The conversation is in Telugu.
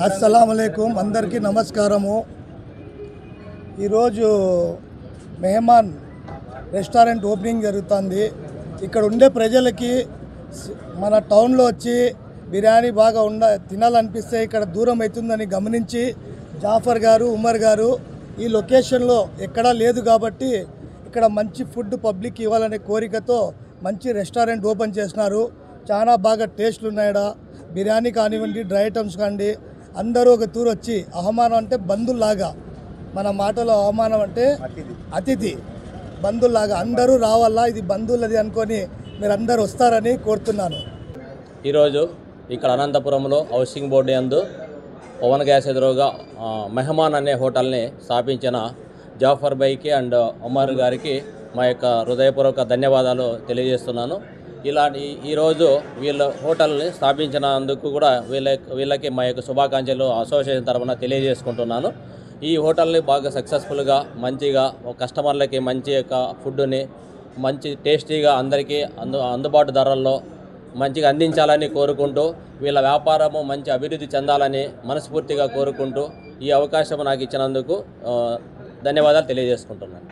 అస్సలాముఅలైకుం అందరికీ నమస్కారము। ఈరోజు మెహమాన్ రెస్టారెంట్ ఓపెనింగ్ జరుగుతుంది। ఇక్కడ ఉండే ప్రజలకి మన టౌన్లో వచ్చి బిర్యానీ బాగా తినాలనిపిస్తే ఇక్కడ దూరం అవుతుందని గమనించి జాఫర్ గారు ఉమర్ గారు ఈ లొకేషన్లో ఎక్కడా లేదు కాబట్టి ఇక్కడ మంచి ఫుడ్ పబ్లిక్ ఇవ్వాలనే కోరికతో మంచి రెస్టారెంట్ ఓపెన్ చేసినారు। చాలా బాగా టేస్ట్లు ఉన్నాయడ, బిర్యానీ కానివ్వండి, డ్రై ఐటమ్స్ కానివ్వండి, అందరూ ఒక తూరు వచ్చి ఆహ్వానం అంటే బంధువులాగా, మన మాటలో ఆహ్వానం అంటే అతిథి బంధువులాగా అందరూ రావాలా, ఇది బంధువులది అనుకొని మీరందరూ వస్తారని కోరుతున్నాను। ఈరోజు ఇక్కడ అనంతపురంలో హౌసింగ్ బోర్డు యందు పవన్ గ్యాస్ ఎదురుగా మెహమాన్ అనే హోటల్ని స్థాపించిన జాఫర్ భాయ్కి అండ్ ఉమర్ గారికి మా యొక్క హృదయపూర్వక ధన్యవాదాలు తెలియజేస్తున్నాను। ఈరోజు వీళ్ళ హోటల్ని స్థాపించినందుకు కూడా వీళ్ళకి మా యొక్క శుభాకాంక్షలు అసోసియేషన్ తరఫున తెలియజేసుకుంటున్నాను। ఈ హోటల్ని బాగా సక్సెస్ఫుల్గా మంచిగా కస్టమర్లకి మంచి యొక్క ఫుడ్ని మంచి టేస్టీగా అందరికీ అందుబాటు ధరల్లో మంచిగా అందించాలని కోరుకుంటూ వీళ్ళ వ్యాపారము మంచి అభివృద్ధి చెందాలని మనస్ఫూర్తిగా కోరుకుంటూ ఈ అవకాశం నాకు ఇచ్చినందుకు ధన్యవాదాలు తెలియజేసుకుంటున్నాను।